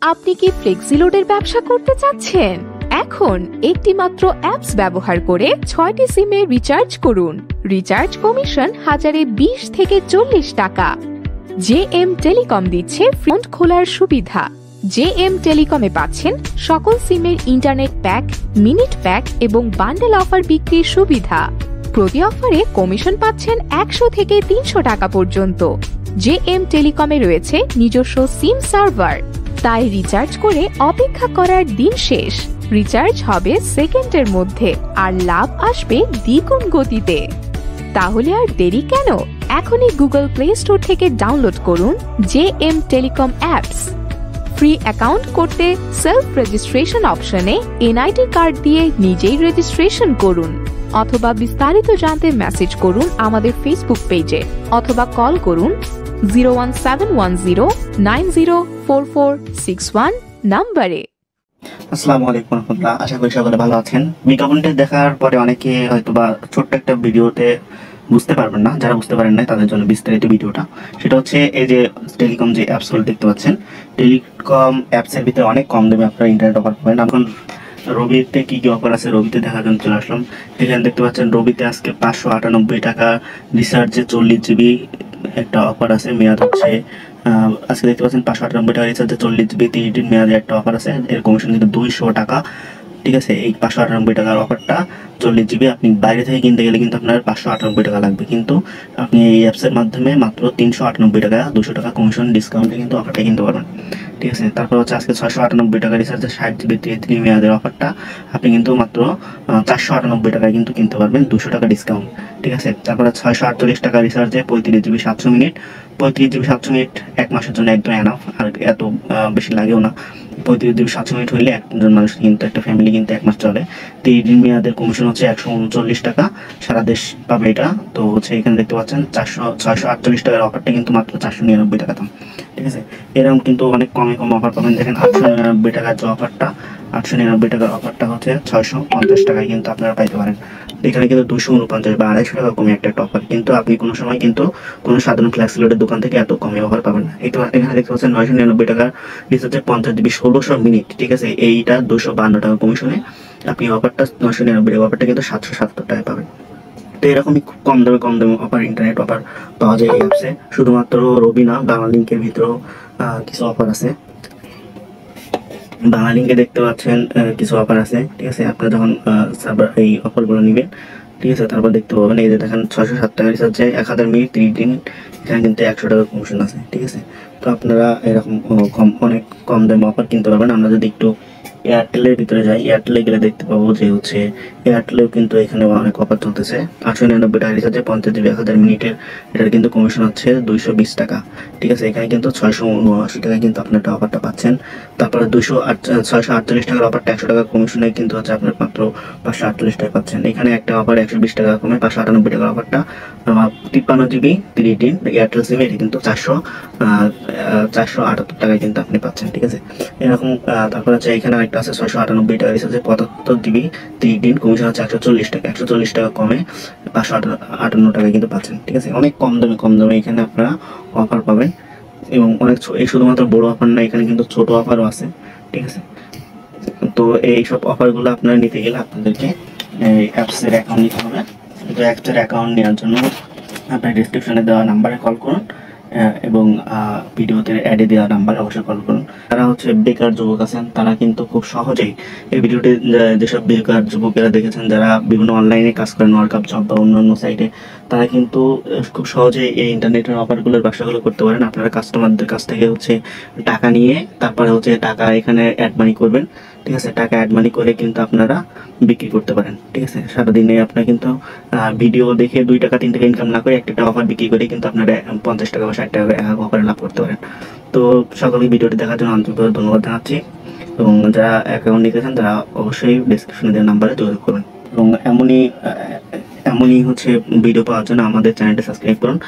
আপনি কি ফ্লেক্সিলোডের ব্যবসা করতে চাচ্ছেন? এখন একটি মাত্র অ্যাপস ব্যবহার করে 6টি সিমে রিচার্জ করুন। রিচার্জ কমিশন হাজারে 20 থেকে 40 টাকা। জেএম টেলিকম দিচ্ছে ফ্রন্ট খোলার সুবিধা। জেএম টেলিকমে পাচ্ছেন সকল সিমের ইন্টারনেট প্যাক, মিনিট প্যাক এবং বান্ডেল অফার বিক্রির সুবিধা। প্রতি অফারে কমিশন পাচ্ছেন 100 থেকে 300 টাকা পর্যন্ত। জেএম টেলিকমে রয়েছে নিজস্ব সিম সার্ভার, তাই রিচার্জ করে অপেক্ষা করার দিন শেষ। রিচার্জ হবে সেকেন্ডের মধ্যে আর লাভ আসবে দ্বিগুণ গতিতে। তাহলে আর দেরি কেন? এখনই গুগল প্লে স্টোর থেকে ডাউনলোড করুন JM telecom apps. Free account করতে সেলফ রেজিস্ট্রেশন অপশনে এনআইডি কার্ড দিয়ে নিজেই রেজিস্ট্রেশন করুন, অথবা বিস্তারিত জানতে মেসেজ করুন আমাদের ফেসবুক পেজে, অথবা কল করুন 01710904461 নম্বরে। আসসালামু আলাইকুম রহমতুল্লাহ, আশা করি সকলে ভালো আছেন। বিজ্ঞাপনটি দেখার পরে অনেকে হয়তো বা ছোট্ট একটা ভিডিওতে বুঝতে পারবেন না, যারা বুঝতে পারেন না তাদের জন্য বিস্তারিত ভিডিওটা। সেটা হচ্ছে এই যে টেলিকম যে অ্যাপসগুলো দেখতে পাচ্ছেন, টেলিকম অ্যাপসের ভিতরে অনেক কম দামে আপনারা ইন্টারনেট অফার পাবেন। এখন রবিতে কি কি অফার আছে রবিতে দেখার জন্য চলে আসলাম। এখানে দেখতে পাচ্ছেন রবিতে আজকে 598 টাকা রিচার্জে 40 জিবি একটা অফার আছে, মেয়াদ হচ্ছে আজকে দেখতে পাচ্ছেন 598 টাকা রিচার্জে 40 জিবি 30 দিন মেয়াদে একটা অফার আছে। এর কমিশন কিন্তু 200 টাকা। ঠিক আছে, এই 598 টাকার অফারটা 40 জিবি আপনি বাইরে থেকে কিনতে গেলে কিন্তু আপনার 598 টাকা লাগবে, কিন্তু আপনি এই অ্যাপসের মাধ্যমে মাত্র 398 টাকা 200 টাকা কমিশন ডিসকাউন্টে কিন্তু অফারটা কিনতে পারবেন। ঠিক আছে, তারপর হচ্ছে আজকে 698 টাকা রিচার্জে 60 জিবি 33 মেয়াদের অফারটা আপনি কিন্তু মাত্র 498 টাকায় কিন্তু কিনতে পারবেন, 200 টাকা ডিসকাউন্ট। ঠিক আছে, তারপরে 648 টাকা রিচার্জে 35 জিবি 700 মিনিট, 35 জিবি 700 মিনিট এক মাসের জন্য একদম এনাফ, আর এত বেশি লাগেও না। 35 জিবি 700 মিনিট হইলে একজন মানুষ কিন্তু, একটা ফ্যামিলি কিন্তু এক মাস চলে। 30 দিন মেয়াদের কমিশন হচ্ছে 139 টাকা, সারা দেশ পাবে এটা। তো হচ্ছে এখানে দেখতে পাচ্ছেন 648 টাকার অফারটা কিন্তু মাত্র 499 টাকা দাম। ঠিক আছে, এরকম কিন্তু অনেক কমে কম অফার পাবেন। দেখেন 899 টাকার যে অফারটা, 899 টাকার অফারটা হচ্ছে 650 টাকায় কিন্তু আপনারা পাইতে পারেন। এখানে কিন্তু 249 বা 250 টাকা কমে একটা অফার, কিন্তু আপনি কোনো সময় কিন্তু কোনো সাধারণ ফ্ল্যাক্সিলোডের দোকান থেকে এত কমে অফার পাবেন না। এই তো এখানে দেখতে পাচ্ছেন 999 টাকার রিচার্জে 50 জিবি 1600 মিনিট। ঠিক আছে, এইটা 252 টাকা কমিশনে আপনি অফারটা 999 টাকা অফারটা কিন্তু 770 টাকায় পাবেন। তো এরকমই খুব কম দামে অফার, ইন্টারনেট অফার পাওয়া যায় এই অ্যাপসে। শুধুমাত্র রবি না, বাংলালিংকের ভিতরেও কিছু অফার আছে। বাংলালিংকে দেখতে পাচ্ছেন কিছু অফার আছে। ঠিক আছে, আপনারা যখন সার্ভার এই অফারগুলো নেবেন, ঠিক আছে, তারপর দেখতে পাবেন এই যে দেখেন 607 টাকা রিচার্জে 1000 মিনিট 30 দিন, এখানে কিন্তু 100 টাকা কমিশন আছে। ঠিক আছে, তো আপনারা এরকম অনেক কম দামে অফার কিনতে পারবেন। আমরা যদি একটু এয়ারটেলের ভিতরে যাই, এয়ারটেলে গেলে দেখতে পাবো যে হচ্ছে এয়ারটেলেও কিন্তু এখানে অনেক অফার চলতেছে। 899 টাকা রিচার্জে 50 জিবি 1000 মিনিটের, এটার কিন্তু কমিশন হচ্ছে 220 টাকা। ঠিক আছে, এখানে কিন্তু 679 টাকায় কিন্তু আপনার অফারটা পাচ্ছেন। তারপরে 648 টাকার অফারটা 100 টাকা কমিশনে কিন্তু হচ্ছে আপনার মাত্র 548 টাকা পাচ্ছেন। এখানে একটা অফার 120 টাকা কমে 598 টাকার অফারটা 53 জিবি 30 দিন এয়ারটেল সিমে, এটা কিন্তু 478 টাকায় কিন্তু আপনি পাচ্ছেন। ঠিক আছে, এরকম তারপর হচ্ছে এখানে একটা আছে 698 টাকা রিচার্জে 75 জিবি 30 দিন, কমিশন হচ্ছে 140 টাকা, 140 টাকা কমে 558 টাকায় কিন্তু পাচ্ছেন। ঠিক আছে, অনেক কম দামে এখানে আপনারা অফার পাবেন, এবং অনেক এই শুধুমাত্র বড় অফার না, এখানে কিন্তু ছোট অফারও আছে। ঠিক আছে, তো এই সব অফারগুলো আপনারা নিতে গেলে আপনাদেরকে অ্যাপসের অ্যাকাউন্ট নিতে হবে। তো অ্যাপসের অ্যাকাউন্ট নেওয়ার জন্য আপনার ডিসক্রিপশনে দেওয়া নাম্বারে কল করুন, এবং ভিডিওতে অ্যাডে দেওয়া নাম্বারে অবশ্যই কল করুন। তারা হচ্ছে বেকার যুবক আছেন, তারা কিন্তু খুব সহজেই এই ভিডিওটি, যেসব বেকার যুবকেরা দেখেছেন যারা বিভিন্ন অনলাইনে কাজ করেন, ওয়ার্কআপ জব বা অন্যান্য সাইটে, তারা কিন্তু খুব সহজেই এই ইন্টারনেটের অফারগুলোর ব্যবসাগুলো করতে পারেন। আপনারা কাস্টমারদের কাছ থেকে হচ্ছে টাকা নিয়ে তারপরে হচ্ছে টাকা এখানে অ্যাড মানি করবেন। ঠিক আছে, টাকা অ্যাড মানি করে কিন্তু আপনারা বিক্রি করতে পারেন। ঠিক আছে, সারাদিনে আপনার কিন্তু ভিডিও দেখে 2 টাকা 3 টাকা ইনকাম না করে একটা অফার বিক্রি করে কিন্তু আপনারা 50 টাকা বা 60 টাকা অফারে লাভ করতে পারেন। তো সকলকে ভিডিওটি দেখার জন্য আন্তরিকভাবে ধন্যবাদ জানাচ্ছি, এবং যারা অ্যাকাউন্ট নিতে চান তারা অবশ্যই ডিসক্রিপশনে দেওয়া নাম্বারে যোগাযোগ করুন, এবং এমনই হচ্ছে ভিডিও পাওয়ার জন্য আমাদের চ্যানেলটি সাবস্ক্রাইব করুন।